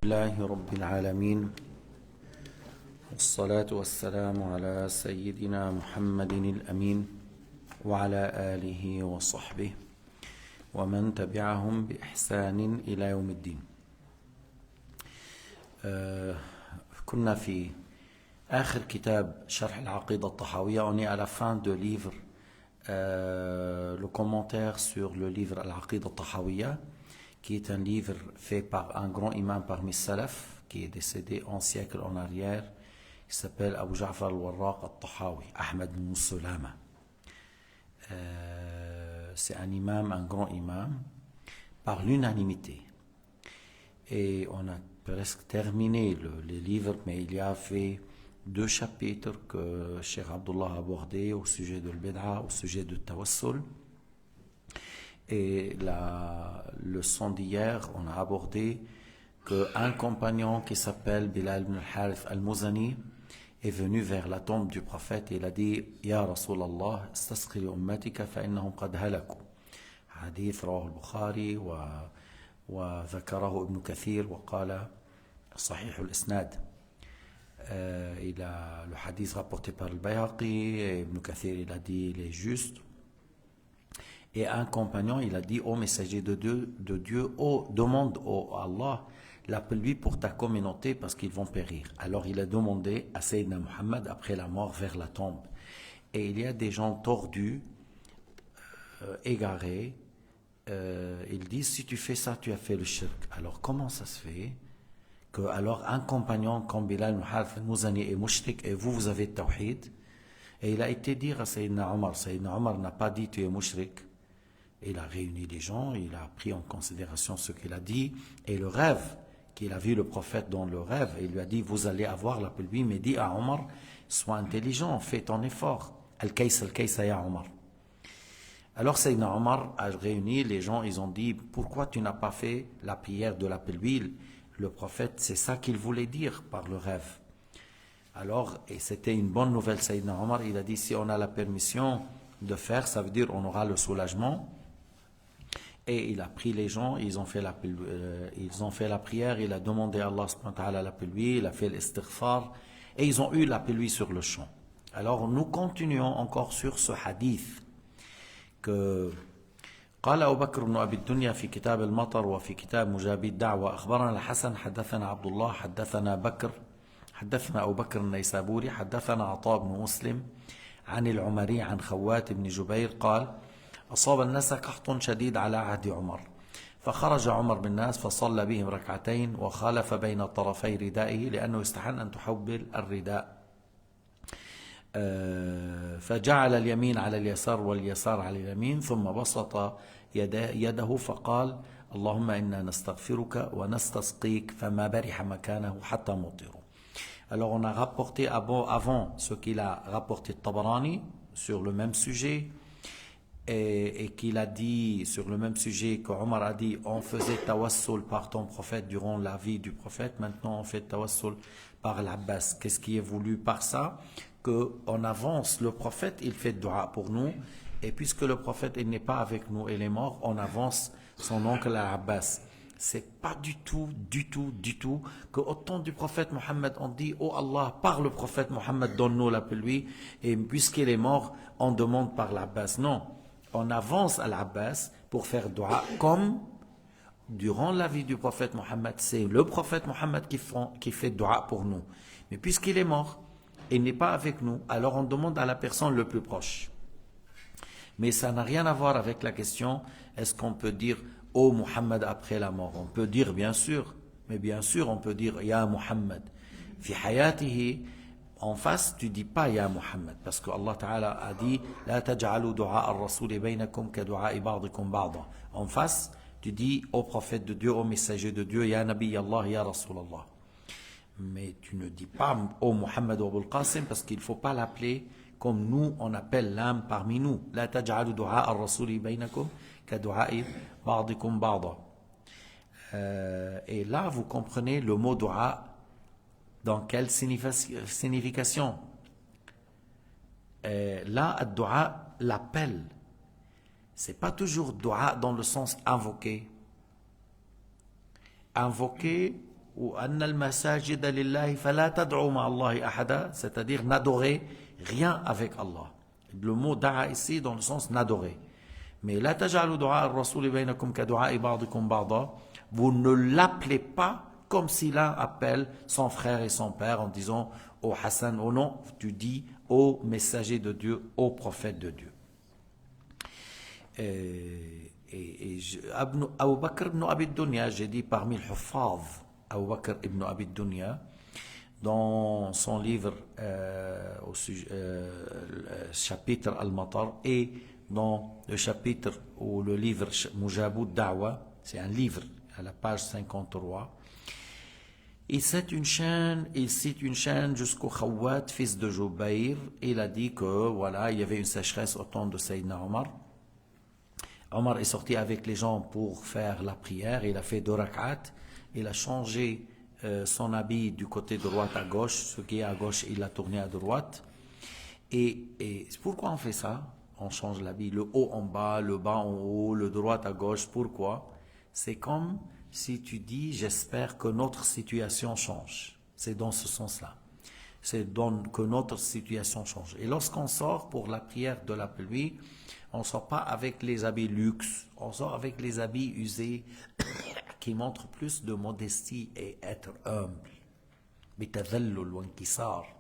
لله رب العالمين والصلاة والسلام على سيدنا محمد الأمين وعلى آله وصحبه ومن تبعهم بإحسان إلى يوم الدين. كنا في آخر كتاب شرح العقيدة الطحاوية. On est à la fin de livre, le commentaire sur le livre Al-Aqida al-Tahawiyya, qui est un livre fait par un grand imam parmi Salaf, qui est décédé un siècle en arrière. Il s'appelle Abu Ja'far al-Warraq al-Tahawi, Ahmad ibn Sulama. C'est un imam, un grand imam, par l'unanimité. Et on a presque terminé les livres, mais il y a fait 2 chapitres que Cheikh Abdullah a abordé au sujet de l'Bid'a, au sujet de Tawassul. Et la leçon d'hier, on a abordé qu'un compagnon qui s'appelle Bilal ibn al-Harith al-Muzani est venu vers la tombe du prophète et il a dit Ya Rasulallah, istasqi li ummatika fa innahum qad halaku. Hadith rawah al-Bukhari wa ذكره ابن كثير وقال صحيح الإسناد. Il a le hadith rapporté par le Bayhaqi, et Ibn Kathir il a dit il est juste. Et un compagnon il a dit ô messager de Dieu, demande à Allah la pluie pour ta communauté parce qu'ils vont périr. Alors il a demandé à Sayyidina Muhammad après la mort vers la tombe. Et il y a des gens tordus, égarés, ils disent si tu fais ça tu as fait le shirk. Alors comment ça se fait que alors un compagnon comme Bilal ibn Harith al-Muzani est mushrik et vous avez tawhid? Et il a été dire à Sayyidina Omar, Sayyidina Omar n'a pas dit tu es mushrik. Il a réuni les gens, il a pris en considération ce qu'il a dit et le rêve qu'il a vu le prophète dans le rêve. Et il lui a dit vous allez avoir la pluie, mais dit à Omar sois intelligent, fais ton effort. Al-Kaysa ya Omar. Alors Sayyidina Omar a réuni les gens, ils ont dit pourquoi tu n'as pas fait la prière de la pluie? Le prophète, c'est ça qu'il voulait dire par le rêve. Alors, et c'était une bonne nouvelle, Sayyidina Omar, il a dit si on a la permission de faire, ça veut dire on aura le soulagement. Et il a pris les gens, ils ont fait la prière, il a demandé à Allah subhanahu wa ta'ala la pluie, il a fait l'istighfar, et ils ont eu la pluie sur le champ. Alors nous continuons encore sur ce hadith que قال أبو بكر بن أبي الدنيا في كتاب المطر وفي كتاب مجابي الدعوة أخبرنا الحسن حدثنا عبد الله حدثنا أبو بكر النيسابوري حدثنا عطاء بن مسلم عن العمري عن خوات بن جبير قال أصاب الناس قحط شديد على عهد عمر فخرج عمر بالناس فصلى بهم ركعتين وخالف بين طرفي ردائه لأنه يستحن أن تحول الرداء فجعل اليمين على اليسار واليسار على اليمين ثم بسط يده فقال اللهم إنا نستغفرك ونستسقيك فما برح مكانه حتى مطر. Alors on a rapporté avant ce qu'il a rapporté Tabarani sur le même sujet et qu'il a dit sur le même sujet que Omar a dit on faisait tawassul par ton prophète durant la vie du prophète, maintenant on fait tawassul par l'Abbas. Qu'est-ce qui est voulu par ça? Qu'on avance, le prophète il fait dua pour nous et puisque le prophète il n'est pas avec nous, il est mort, on avance son oncle Al-Abbas. C'est pas du tout qu'au temps du prophète Mohammed on dit oh Allah par le prophète Mohammed donne-nous la pluie et puisqu'il est mort on demande par l'Abbas. Non, on avance à l'Abbas pour faire dua comme durant la vie du prophète Mohammed, c'est le prophète Mohammed qui fait dua pour nous, mais puisqu'il est mort il n'est pas avec nous, alors on demande à la personne le plus proche. Mais ça n'a rien à voir avec la question, est-ce qu'on peut dire « Oh Muhammad » après la mort? On peut dire bien sûr, mais bien sûr on peut dire « Ya Muhammad ». Fi hayatihi, en face tu dis pas « Ya Muhammad » parce que Allah Ta'ala a dit « La taj'alu du'a ar-rasuli baynakum ka du'a'i ba'dikum ba'da ». En face tu dis au prophète de Dieu, au messager de Dieu « Ya Nabi Allah, Ya Rasulallah ». Mais tu ne dis pas au Muhammad ou Abul Qasim parce qu'il ne faut pas l'appeler comme nous on appelle l'âme parmi nous. La taj'alu du'a ar-rasuli baynakum ka du'a'i ba'dikum ba'da. Et là vous comprenez le mot dua dans quelle signification. Là ad-dua l'appel. C'est pas toujours dua dans le sens invoqué. Invoquer وأن المساجد لله فلا تدعوا مع الله أحدا, c'est-à-dire n'adorer rien avec Allah. Le mot da'a ici dans le sens n'adorer. Mais la taj'alu du'a ar-rasul baynakum ka du'a ba'dikum ba'da, vous ne l'appelez pas comme si l'un appelle son frère et son père en disant au Hassan, au nom, tu dis au messager de Dieu, au prophète de Dieu. Abu Bakr ibn Abi Dunya, j'ai dit parmi le Huffaz, Abu Bakr ibn Abi Dunya, dans son livre au chapitre Al-Matar et dans le chapitre ou le livre Mujabud Da'wa, c'est un livre à la page 53. Il cite une chaîne jusqu'au Khawat, fils de Jubayr. Il a dit que voilà, il y avait une sécheresse au temps de Sayyidina Omar. Omar est sorti avec les gens pour faire la prière. Il a fait 2 rak'at. Il a changé son habit du côté droite à gauche. Ce qui est à gauche, il l'a tourné à droite. Et pourquoi on fait ça? On change l'habit, le haut en bas, le bas en haut, le droit à gauche. Pourquoi? C'est comme si tu dis, j'espère que notre situation change. C'est dans ce sens-là. C'est que notre situation change. Et lorsqu'on sort pour la prière de la pluie, on ne sort pas avec les habits luxe, on sort avec les habits usés qui montrent plus de modestie et être humble. بتذلل وانكسار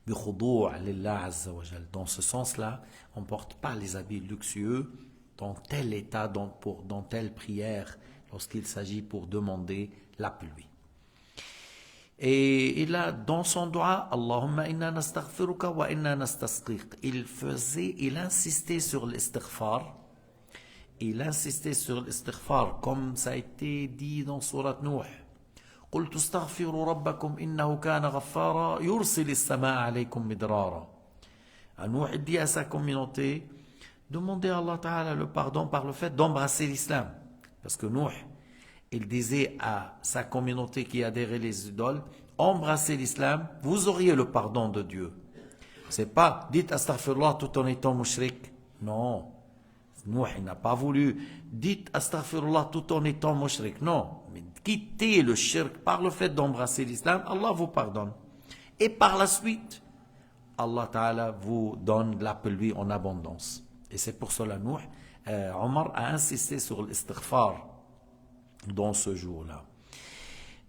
بخضوع لله عز وجل. Dans ce sens-là, on ne porte pas les habits luxueux dans tel état, dans telle prière, lorsqu'il s'agit pour demander la pluie. Et il a dans son doigt, Allahumma inna nastaghfiruka wa inna nastasqiq. Il insistait sur l'istighfar. Il insistait sur l'istighfar, comme ça a été dit dans Surat Nuh. قلت استغفروا ربكم إنه كان غفارا يرسل السماء عليكم مدرارا. Nuh dit à sa communauté, demandez à Allah Ta'ala le pardon par le fait d'embrasser l'islam. Parce que Nuh, il disait à sa communauté qui adhérait les idoles, embrassez l'islam, vous auriez le pardon de Dieu. C'est pas, dites astaghfirullah tout en étant mushrik. Non. Nuh, il n'a pas voulu, dites astaghfirullah tout en étant mushrik. Non. Mais quittez le shirk par le fait d'embrasser l'islam, Allah vous pardonne. Et par la suite, Allah Ta'ala vous donne la pluie en abondance. Et c'est pour cela, Nuh, Omar a insisté sur l'istighfar dans ce jour-là.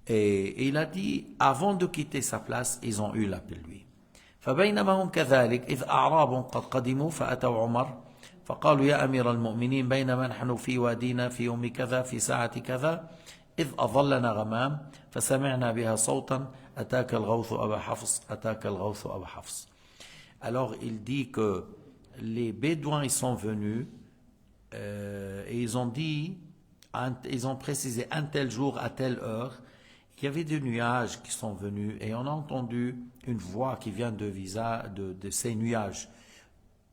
Et il a dit, avant de quitter sa place, ils ont eu la pluie. فبينما هم كذلك إذ أعراب قد قدموا فأتوا عمر فقالوا يا أمير المؤمنين بينما نحن في وادينا في يوم كذا في ساعة كذا إذ أظلنا غمام فسمعنا بها صوتا أتاك الغوث أبا حفص أتاك الغوث أبا حفص. Alors il dit que les Bédouins ils sont venus et ils ont dit, ils ont précisé un tel jour à telle heure qu'il y avait des nuages qui sont venus et on a entendu une voix qui vient de ces nuages.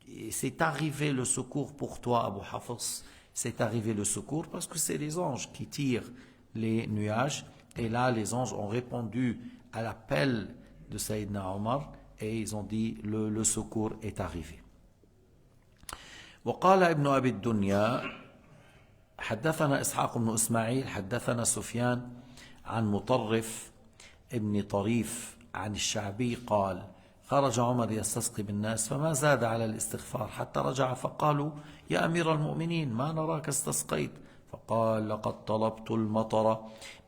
Et c'est arrivé le secours pour toi, Abu Hafs, c'est arrivé le secours parce que c'est les anges qui tirent les nuages. Et là, les anges ont répondu à l'appel de Sayyidina Omar et ils ont dit le secours est arrivé. وقال ابن أبي الدنيا حدثنا إسحاق بن إسماعيل حدثنا سفيان عن مطرف ابن طريف عن الشعبي قال خرج عمر يستسقي بالناس فما زاد على الاستغفار حتى رجع فقالوا يا أمير المؤمنين ما نراك استسقيت فقال لقد طلبت المطر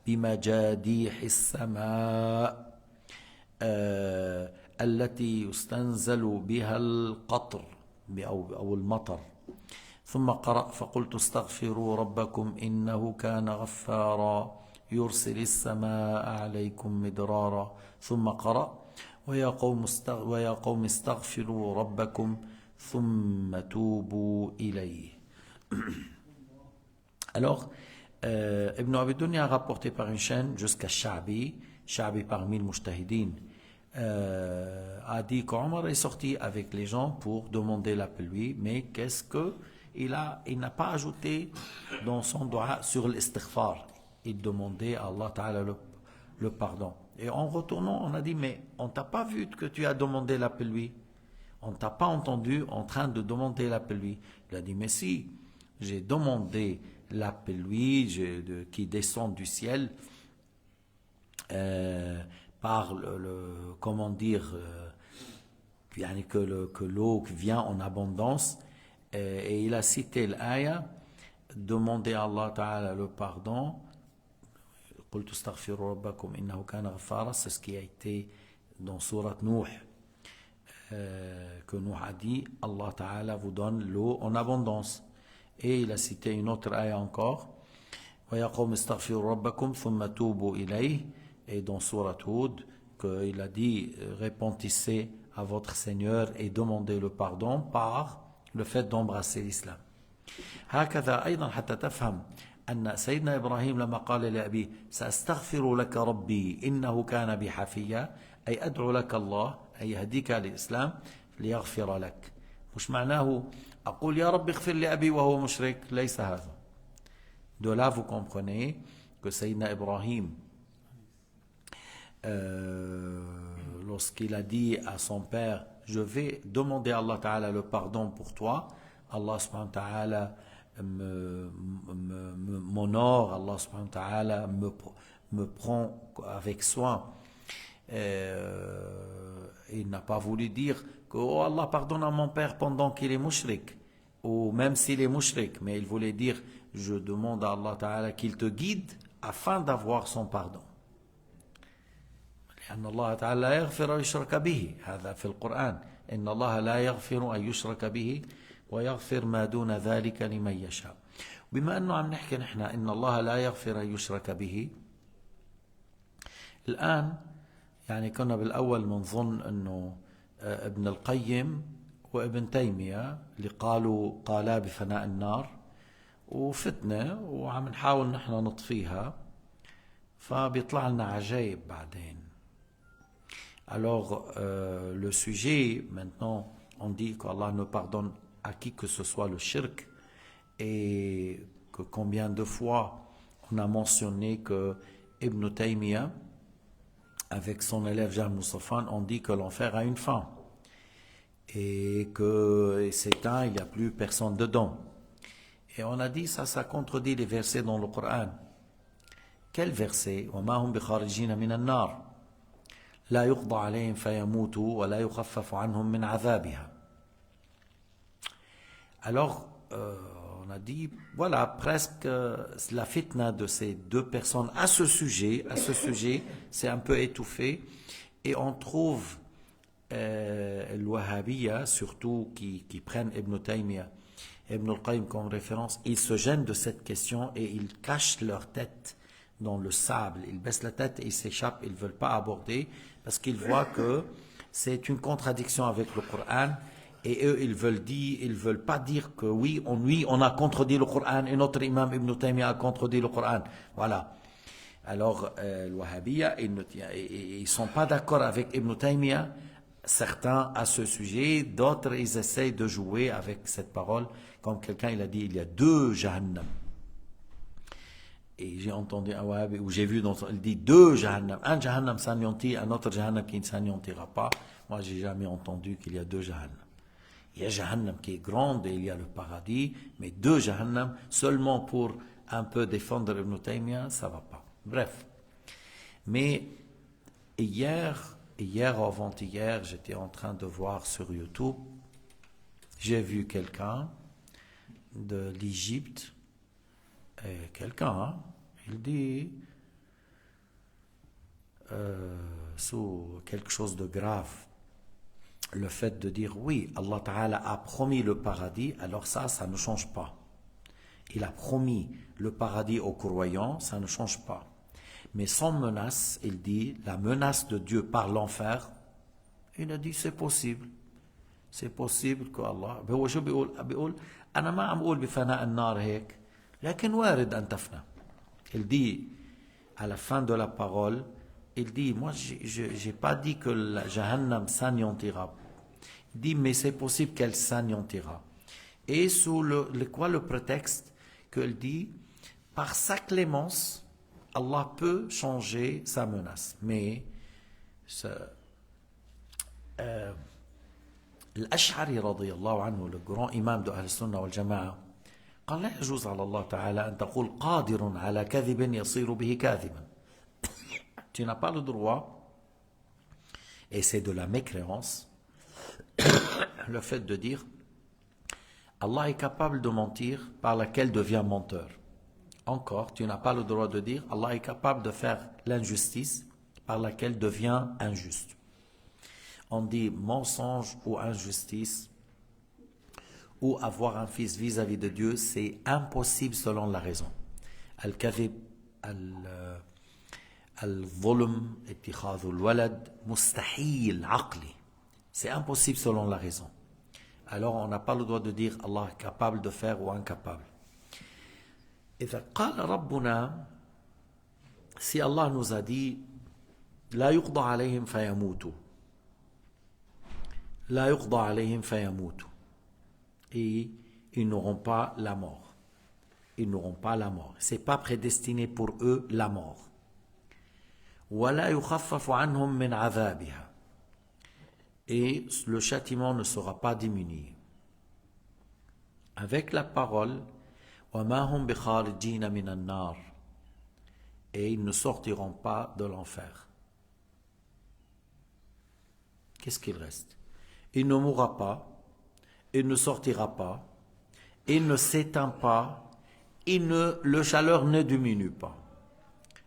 بمجاديح السماء التي يستنزل بها القطر أو المطر ثم قرأ فقلت استغفروا ربكم إنه كان غفارا يرسل السماء عليكم مدرارا ثم قرأ ويا قوم استغفروا ربكم ثم توبوا إليه. Alors, Ibn Abi Dunya a rapporté par une chaîne jusqu'à Sha'bi parmi les mujtahidin, a dit qu'Omar est sorti avec les gens pour demander la pluie, mais qu'est-ce que il n'a pas ajouté dans son doigt sur l'istighfar. Il demandait à Allah Ta'ala le pardon. Et en retournant, on a dit, mais on t'a pas vu que tu as demandé la pluie. On t'a pas entendu en train de demander la pluie. Il a dit, mais si, j'ai demandé la pluie qui descend du ciel par comment dire, que l'eau vient en abondance. Et il a cité l'aya, demander à Allah Ta'ala le pardon. قلت استغفروا ربكم إنه كان غفارا, c'est ce qui a été dans sourate Nuh, que Nuh a dit Allah Ta'ala vous donne l'eau en abondance. Et il a cité une autre ayah encore, وَيَا قَوْمِ اسْتَغْفِرُوا رَبَّكُمْ ثُمَّ تُوبُوا إِلَيْهِ, et dans sourate Hud qu'il a dit repentissez à votre Seigneur et demandez le pardon par le fait d'embrasser l'islam. هكذا أيضا حتى تفهم أن سيدنا إبراهيم لما قال لأبيه سأستغفر لك ربي إنه كان بي حفيا, أي أدعو لك الله أي يهديك للإسلام ليغفر لك. مش معناه أقول يا رب اغفر لأبي وهو مشرك, ليس هذا. De là vous comprenez que Sayyidina Ibrahim, lorsqu'il a dit à son père je vais demander à Allah Ta'ala le pardon pour toi, Allah subhanahu wa ta'ala m'honore, Allah subhanahu wa ta'ala me prend avec soin. Il n'a pas voulu dire que oh Allah pardonne à mon père pendant qu'il est mushrik, ou même s'il est mushrik, mais il voulait dire je demande à Allah Ta'ala qu'il te guide afin d'avoir son pardon. لأن الله تعالى لا يغفر أن يشرك به, هذا في القرآن, إن الله لا يغفر أن يشرك به ويغفر ما دون ذلك لمن يشاء. بما أنه عم نحكي نحن إن الله لا يغفر أن يشرك به, الآن يعني كنا بالأول منظن أنه ابن القيم وابن تيمية اللي قالا بفناء النار وفتنة وعم نحاول نحن نطفيها, فبيطلع لنا عجائب بعدين. Alors, le sujet, maintenant, on dit qu'Allah ne pardonne à qui que ce soit le shirk, et que combien de fois on a mentionné que Ibn Taymiyyah, avec son élève Jahm Safwan, on dit que l'enfer a une fin, et que c'est éteint, il n'y a plus personne dedans. Et on a dit ça contredit les versets dans le Coran. Quel verset? وَمَا هُمْ بِخَارِجِينَ مِنَ النَّارِ لا يقضى عليهم فيموتوا ولا يخفف عنهم من عذابها. Alors, on a dit, voilà, presque la fitna de ces deux personnes à ce sujet, c'est un peu étouffé, et on trouve l'Wahhabiyya, surtout qui prennent Ibn Taymiyyah, Ibn al-Qayyim comme référence, ils se gênent de cette question et ils cachent leur tête dans le sable, ils baissent la tête et ils s'échappent, ils ne veulent pas aborder, parce qu'ils voient que c'est une contradiction avec le Coran, et eux ils veulent pas dire que oui on a contredit le Coran et notre imam Ibn Taymiyyah a contredit le Coran. Voilà. Alors le Wahhabiyya, ils sont pas d'accord avec Ibn Taymiyyah, certains à ce sujet, d'autres ils essayent de jouer avec cette parole, comme quelqu'un il a dit il y a deux Jahannam. Et j'ai entendu un Wahhabi, ou j'ai vu il dit deux Jahannam, un Jahannam s'anéantit, un autre Jahannam qui ne s'anéantira pas. Moi j'ai jamais entendu qu'il y a deux Jahannam. Il y a Jahannam qui est grande et il y a le paradis, mais deux Jahannam seulement pour un peu défendre Ibn Taymiyyah, ça va pas. Bref. Mais hier ou avant-hier, j'étais en train de voir sur YouTube, j'ai vu quelqu'un de l'Égypte, il dit sous quelque chose de grave, le fait de dire oui, Allah Ta'ala a promis le paradis, alors ça ne change pas. Il a promis le paradis aux croyants, ça ne change pas. Mais sans menace, il dit la menace de Dieu par l'enfer, il a dit c'est possible. C'est possible que Allah, هو شو بيقول أنا ما عم بقول بفناء النار هيك لكن وارد أن تفنى. Il dit à la fin de la parole, il dit moi j'ai pas dit que la Jahannam s'anéantira. Il dit mais c'est possible qu'elle s'anéantira. Et sous le prétexte qu'il dit par sa clémence Allah peut changer sa menace. Mais الأشعري رضي الله عنه, le grand imam de Ahl Sunnah wal Jama'a, قال لا يجوز على الله تعالى أن تقول قادر على كذب يصير به كاذبا. Tu n'as pas le droit, et c'est de la mécréance, le fait de dire Allah est capable de mentir par laquelle devient menteur. Encore, tu n'as pas le droit de dire Allah est capable de faire l'injustice par laquelle devient injuste. On dit mensonge ou injustice ou avoir un fils vis-à-vis de Dieu, c'est impossible selon la raison. Al-kadhib, al-zulm, ittikhadhu al-walad, mustahil, aqli. C'est impossible selon la raison. Alors on n'a pas le droit de dire Allah est capable de faire ou incapable. إذا قال ربنا, si Allah nous a dit لا يقضى عليهم فيموتوا, لا يقضى عليهم فيموتوا, et ils n'auront pas la mort. Ils n'auront pas la mort. C'est pas prédestiné pour eux la mort. ولا يخفف عنهم من عذابها, et le châtiment ne sera pas diminué. Avec la parole وما هم بخارجين من النار, et ils ne sortiront pas de l'enfer. Qu'est-ce qu'il reste? Il ne mourra pas, il ne sortira pas, il ne s'éteint pas, le chaleur ne diminue pas.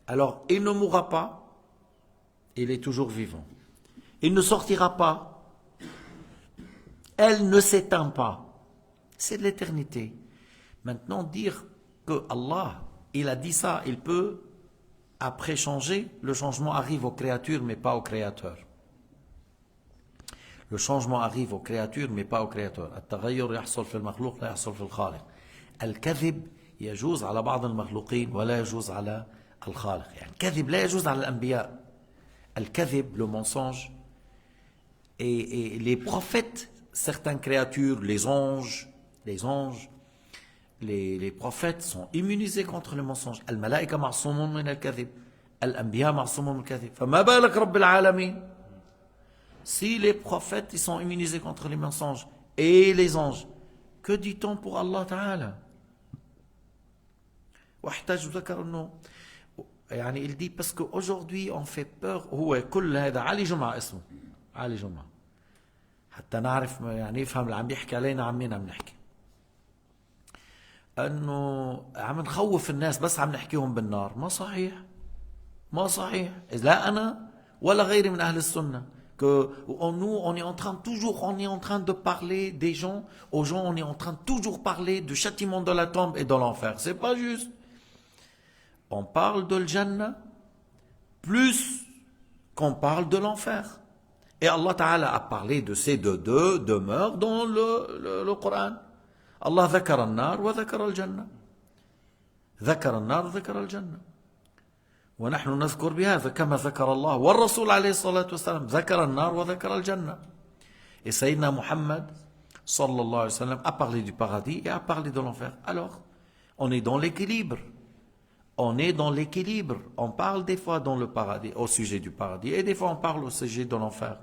Alors, il ne mourra pas, il est toujours vivant. Il ne sortira pas, elle ne s'éteint pas. C'est de l'éternité. Maintenant, dire que Allah, il a dit ça, il peut après changer, le changement arrive aux créatures, mais pas au Créateur. Le changement arrive aux créatures, mais pas au Créateur. التغير يحصل في المخلوق لا يحصل في الخالق. الكذب يجوز على بعض المخلوقين ولا يجوز على الخالق. يعني الكذب لا يجوز على الأنبياء. الكذب, le mensonge, et les prophètes, certaines créatures, les anges, les prophètes sont immunisés contre le mensonge. الملائكة معصومون من الكذب. الأنبياء معصومون من الكذب. فما بالك رب العالمين. Si les prophètes ils sont immunisés contre les mensonges et les anges, que dit-on pour Allah Ta'ala? Il dit parce qu'aujourd'hui on fait peur. هو كل هذا علي جمعة اسمه علي جمعة حتى نعرف يعني يفهم اللي عم يحكي علينا عن مين عم نحكي. انه عم نخوف الناس بس عم نحكيهم بالنار. ما صحيح، ما صحيح. لا انا ولا غيري من اهل السنه. Que nous, on est en train de parler des gens, aux gens, on est en train de toujours parler du châtiment de la tombe et de l'enfer. C'est pas juste. On parle de l'Jannah plus qu'on parle de l'enfer. Et Allah Ta'ala a parlé de ces deux demeures dans le Coran. Allah ذكر النار وذكر الجنة. ذكر النار وذكر الجنة. ونحن نذكر بهذا كما ذكر الله والرسول عليه الصلاة والسلام ذكر النار وذكر الجنة. Et Sayyidina Muhammad sallallahu alayhi wa sallam a parlé du paradis et a parlé de l'enfer. Alors, on est dans l'équilibre. On est dans l'équilibre. On parle des fois dans le paradis, au sujet du paradis, et des fois on parle au sujet de l'enfer.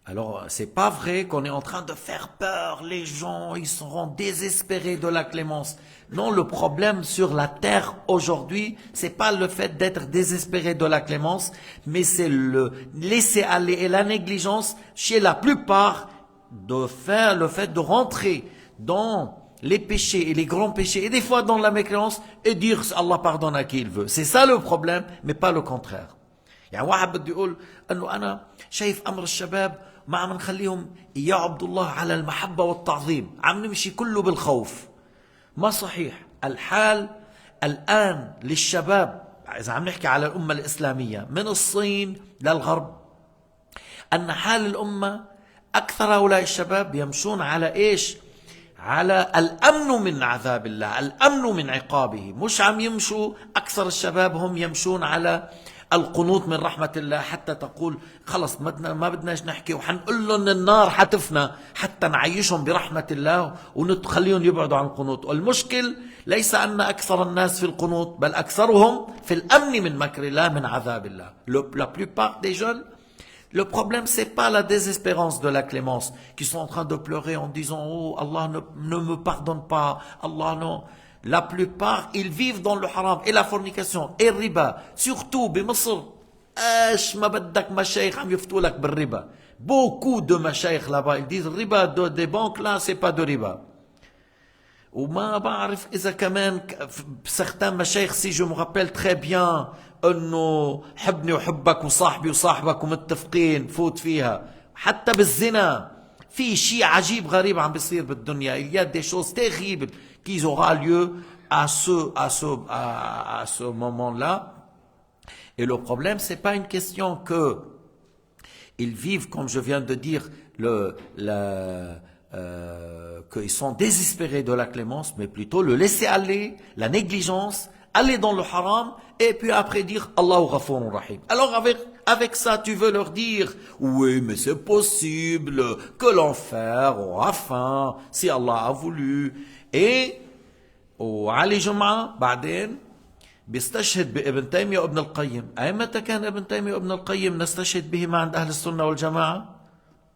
Alors, c'est pas vrai qu'on est en train de faire peur. Les gens, ils seront désespérés de la clémence. Non, le problème sur la terre aujourd'hui, c'est pas le fait d'être désespéré de la clémence, mais c'est le laisser aller et la négligence chez la plupart de faire le fait de rentrer dans les péchés et les grands péchés et des fois dans la mécréance et dire Allah pardonne à qui il veut. C'est ça le problème, mais pas le contraire. يعني واحد بده يقول انه انا شايف امر الشباب ما عم نخليهم يعبدوا الله على المحبة والتعظيم، عم نمشي كله بالخوف. ما صحيح. الحال الآن للشباب إذا عم نحكي على الأمة الإسلامية من الصين للغرب، أن حال الأمة أكثر هؤلاء الشباب يمشون على إيش؟ على الأمن من عذاب الله، الأمن من عقابه. مش عم يمشوا أكثر الشباب هم يمشون على القنوط من رحمة الله، حتى تقول خلص ما بدناش نحكي وحنقول لهم النار حتفنا حتى نعيشهم برحمة الله ونخليهم يبعدوا عن القنوط. والمشكل ليس أن أكثر الناس في القنوط، بل أكثرهم في الأمن من مكر الله من عذاب الله. La plupart des jeunes, le problème c'est pas la désespérance de la clémence, qui sont en train de pleurer en disant oh Allah ne me pardonne pas, Allah non. la plupart, ils vivent dans le haram et la fornication et le riba. Surtout, بمصر. ايش ما بدك مشايخ عم يفتوا لك بالربا. Beaucoup de مشايخ là-bas, ils disent riba des banques là, c'est pas de riba. وما بعرف إذا كمان certains مشايخ si je me rappelle très bien إنه حبني وحبك وصاحبي وصاحبك ومتفقين فوت فيها. حتى بالزنا في شيء عجيب غريب عم بيصير بالدنيا. Il y a des choses terribles qui aura lieu à ce moment-là. Et le problème, c'est pas une question que ils vivent, comme je viens de dire, qu'ils sont désespérés de la clémence, mais plutôt le laisser aller, la négligence, aller dans le haram, et puis après dire Allahu Ghafourun Rahim. Alors avec ça, tu veux leur dire, oui, mais c'est possible que l'enfer aura fin, si Allah a voulu. Et وعلي جمعة بعدين بيستشهد بابن تيمية وابن القيم. أي متى كان ابن تيمية وابن القيم نستشهد بهما عند أهل السنة والجماعة؟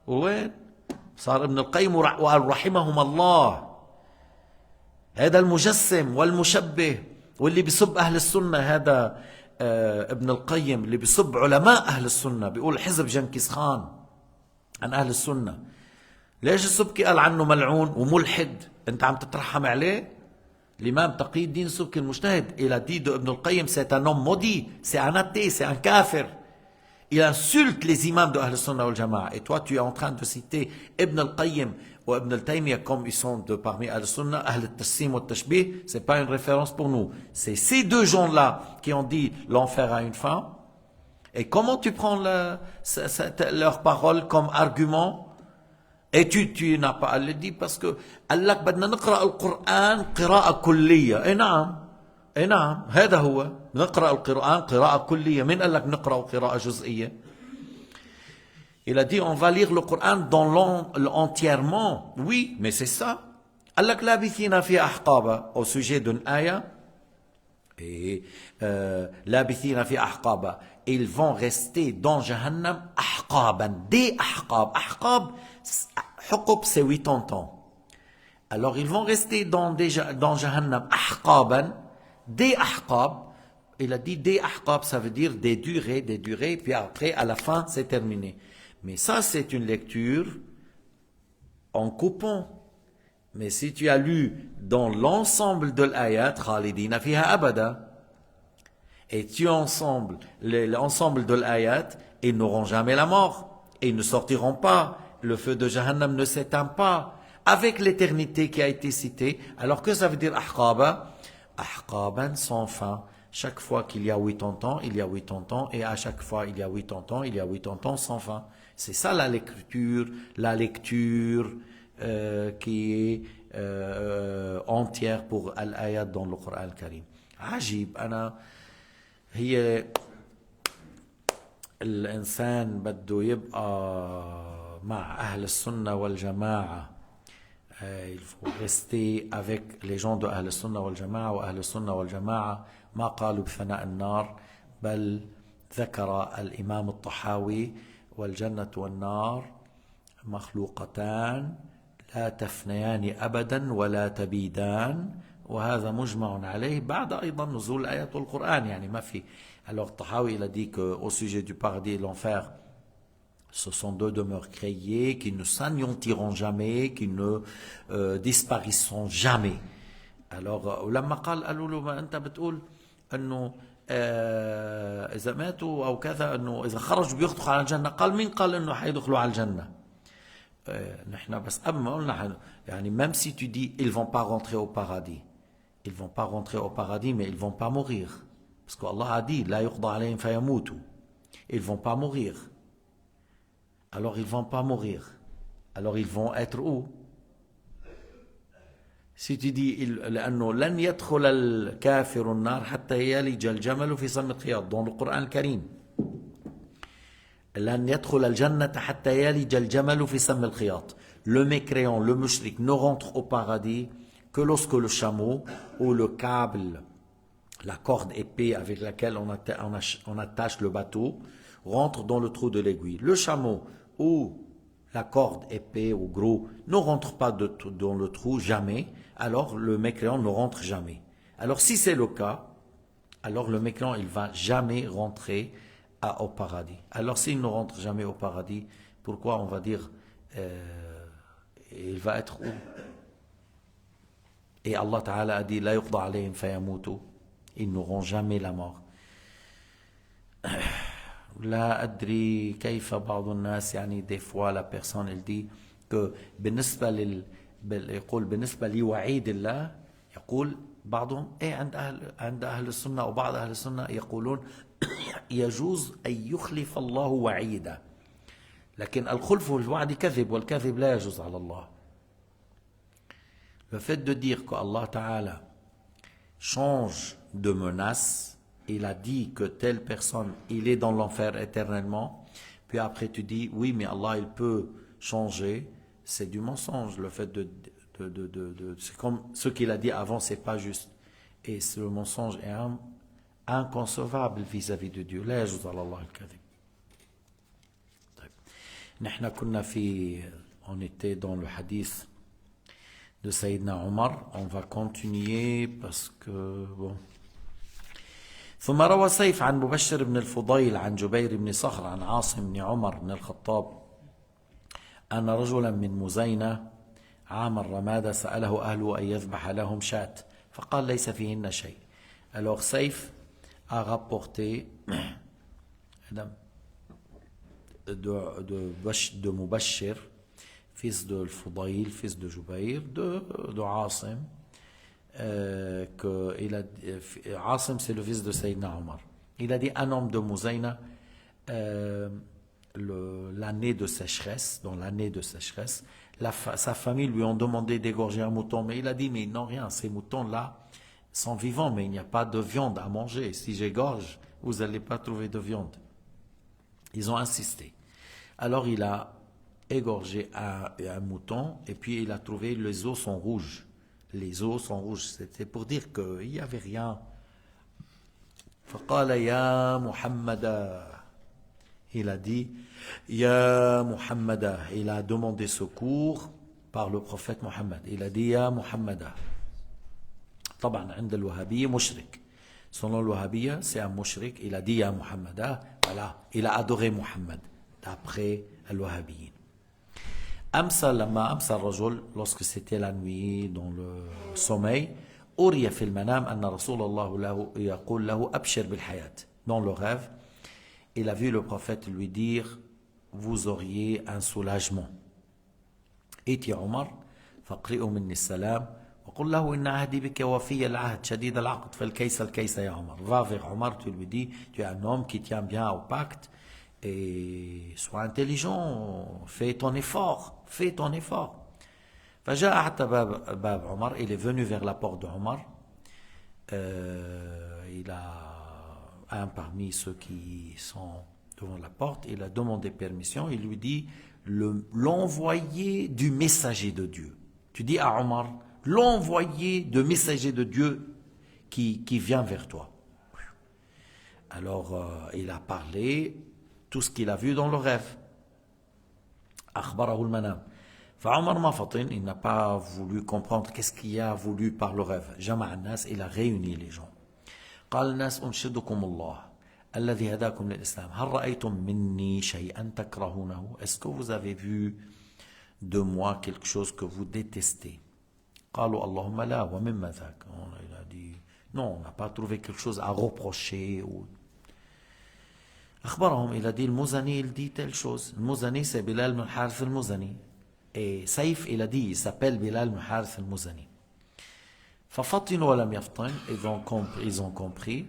وين؟ صار ابن القيم وقال رحمهم الله. هذا المجسم والمشبه واللي بيسب أهل السنة هذا ابن القيم اللي بيسب علماء أهل السنة، بيقول حزب جنكيز خان عن أهل السنة. ليش السبكي قال عنه ملعون وملحد؟ أنت عم تترحم عليه؟ L'imam Taqiyuddin Subki al-Mujtahid, il a dit de Ibn al-Qayyim, c'est un homme maudit, c'est un athée, c'est un kafir. Il insulte les imams de Ahl-Sunnah wal-Jama'a. Et toi, tu es en train de citer Ibn al-Qayyim ou Ibn al-Taymiyyah comme ils sont de parmi Ahl-Sunnah, Ahl-Tassim ou Tashbih. C'est pas une référence pour nous. C'est ces deux gens-là qui ont dit l'enfer a une fin. Et comment tu prends leurs paroles comme argument? Et tu n'as pas à le dire parce que Allah بدنا نقرأ القرآن قراءة كلية. اي نعم اي نعم هذا هو نقرأ القرآن قراءة كلية. من قال لك نقرأ قراءة جزئية؟ Il a dit on va lire le Coran dans entièrement. Oui, mais c'est ça. قال لك لابثين في أحقابا au sujet d'une ayah. Et لابثين في أحقابا, ils vont rester dans Jahannam أحقابا, des أحقاب. أحقاب حقب c'est 80 ans. Alors ils vont rester dans Jahannam ahqaban, des ahqab. Il a dit des ahqab, ça veut dire des durées, puis après à la fin c'est terminé. Mais ça c'est une lecture en coupant. Mais si tu as lu dans l'ensemble de l'ayat, khalidina fiha abada, et tu l'ensemble de l'ayat, ils n'auront jamais la mort, et ils ne sortiront pas. Le feu de Jahannam ne s'éteint pas avec l'éternité qui a été citée. Alors que ça veut dire ahqaba? Ahqaban sans fin. Chaque fois qu'il y a 80 ans, il y a 80 ans, et à chaque fois il y a 80 ans, il y a 80 ans sans fin. C'est ça la lecture qui est entière pour l'ayat dans le Coran al-Karim. عجيب. هي الإنسان بده يبقى مع أهل السنة والجماعة. Il faut rester avec les gens de أهل السنة والجماعة. وأهل السنة والجماعة ما قالوا بفناء النار بل ذكر الإمام الطحاوي والجنة والنار مخلوقتان لا تفنيان أبدا ولا تبيدان وهذا مجمع عليه بعد أيضا نزول آيات القرآن. يعني ما في. Alors Tahawi il a dit qu'au sujet du paradis et l'enfer, ce sont deux demeures créées qui ne s'anéantiront jamais, qui ne disparaîtront jamais. Alors ولما قالوا له ما أنت بتقول أنه إذا ماتوا أو كذا أنه إذا خرجوا بيدخلوا على الجنة. قال مين قال أنه حيدخلوا على الجنة؟ نحن بس قبل ما قلنا يعني même si tu dis ils vont pas rentrer au paradis, ils vont pas rentrer au paradis mais ils vont pas mourir parce qu'Allah a dit لا يقضى عليهم فيموتوا. Ils vont pas mourir. Alors ils vont pas mourir. Alors ils vont être où? Si tu dis لأنه لن يدخل الكافر النار حتى يلج الجمل في سم الخياط dans le Coran الكريم. لن يدخل الجنة حتى يلج الجمل في سم الخياط. Le mécréant, le mushrik ne rentre au paradis que lorsque le chameau ou le câble, la corde épée avec laquelle on attache le bateau, rentre dans le trou de l'aiguille. Le chameau ou la corde épais ou gros ne rentre pas dans le trou jamais, alors le mécréant ne rentre jamais. Alors si c'est le cas, alors le mécréant il va jamais rentrer au paradis. Alors s'il ne rentre jamais au paradis, pourquoi on va dire il va être où? Et Allah Ta'ala a dit la yuqda alayhim fayamutu. Ils n'auront jamais la mort. لا أدري كيف بعض الناس يعني des fois la personne elle dit que بالنسبة يقول بالنسبة لوعيد الله يقول بعضهم إيه عند أهل السنة أو بعض أهل السنة يقولون يجوز أن يخلف الله وعيده لكن الخلف والوعد كذب والكذب لا يجوز على الله. Le fait de dire que Allah Ta'ala change de menace, il a dit que telle personne, il est dans l'enfer éternellement, puis après tu dis, oui, mais Allah, il peut changer, c'est du mensonge. Le fait c'est comme ce qu'il a dit avant, c'est pas juste. Et le mensonge est inconcevable vis-à-vis de Dieu. لا يجوز على الله الكذب. طيب. نحن كنا on était dans le hadith de Sayyidina Omar. On va continuer parce que bon. ثم روى سيف عن مبشر بن الفضيل عن جبير بن صخر عن عاصم بن عمر بن الخطاب أن رجلا من مزينة عام الرمادة سأله أهله أن يذبح لهم شاة فقال ليس فيهن شيء. Alors Saif a rapporté de Mubashir, fils de Al-Fudayl, fils de Jubayr, de Asim, Asim c'est le fils de Sayyidina Omar. Il a dit un homme de Mouzaïna, l'année de sécheresse, dans l'année de sécheresse, sa famille lui ont demandé d'égorger un mouton, mais il a dit mais non rien, ces moutons-là sont vivants, mais il n'y a pas de viande à manger. Si j'égorge, vous n'allez pas trouver de viande. Ils ont insisté. Alors il a égorgé un mouton et puis il a trouvé les os sont rouges. Les os sont rouges. C'était pour dire qu'il n'y avait rien. فقال يا محمد. Il a dit يا محمد. Il a demandé secours par le prophète Mohammed. Il a dit يا محمد. طبعا عند الوهابية مشرك. Selon le Wahhabiyya, c'est un mushrik. Il a dit يا محمد. Voilà. Il a adoré Mohammed d'après le Wahhabiyyin. لما أمسى الرجل, lorsque c'était la nuit dans le sommeil, أري في المنام أن رسول الله له يقول له أبشر بالحياة. Dans le rêve, il a vu le prophète lui dire vous auriez un soulagement. ائت يا عمر فاقرئوا مني السلام وقل له إن عهدي بك وفي العهد شديد العقد فالكيس الكيس يا عمر. Va vers Omar, tu lui dis tu es un homme qui tient bien au pacte et sois intelligent, fais ton effort. فجاء حتى باب عمر. Il est venu vers la porte de Omar. Il a un parmi ceux qui sont devant la porte, il a demandé permission. Il lui dit l'envoyé du messager de Dieu. Tu dis à Omar l'envoyé de messager de Dieu qui vient vers toi. Alors il a parlé tout ce qu'il a vu dans le rêve. أخبره المنام. فعمر ما فطن, il n'a pas voulu comprendre qu'est-ce qu'il a voulu par le rêve. جمع الناس, il a réuni les gens. قال الناس أنشدكم الله الذي هداكم للإسلام هل رأيتم مني شيئا تكرهونه. Est-ce que vous avez vu de moi quelque chose que vous détestez. قالوا اللهم لا ومما ذاك. Il a dit non, on n'a pas trouvé quelque chose à reprocher. أخبرهم, il a dit المزني, il dit telle chose. المزني c'est Bilal ibn Harith al-Muzani. Et Saïf, il a dit il s'appelle Bilal ibn Harith al-Muzani. ففطنوا ولم يفطن. Ils ont compris.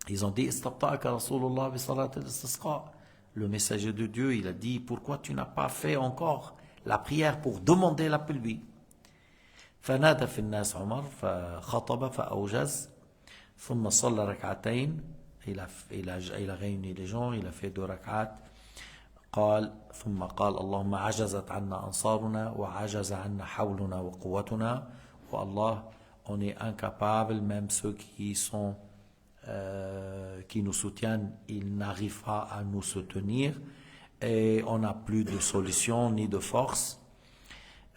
Ils ont dit استبطأك رسول الله بصلاة الاستسقاء. Le messager de Dieu, il a dit pourquoi tu n'as pas fait encore la prière pour demander la pluie. فنادى في الناس عمر فخطب فأوجز ثم صلى ركعتين. Il a réuni les gens, il a fait 2 rak'at. قال ثم قال اللهم عجزت عنا أنصارنا وعجز عنا حولنا وقوتنا. Oh Allah, on est incapable, même ceux qui nous soutiennent, ils n'arrivent pas à nous soutenir et on n'a plus de solution ni de force.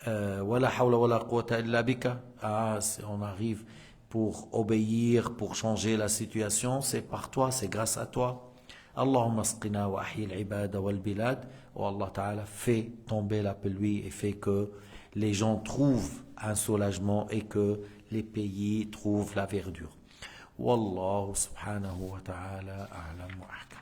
Wala hawla wala quwwata illa bika. On arrive pour obéir, pour changer la situation, c'est par toi, c'est grâce à toi. Allahumma asqina wa ahyi al-ibada wal bilad. Oh Allah Ta'ala, fait tomber la pluie et fait que les gens trouvent un soulagement et que les pays trouvent la verdure. Wallahu subhanahu wa ta'ala a'lam wa ahkam.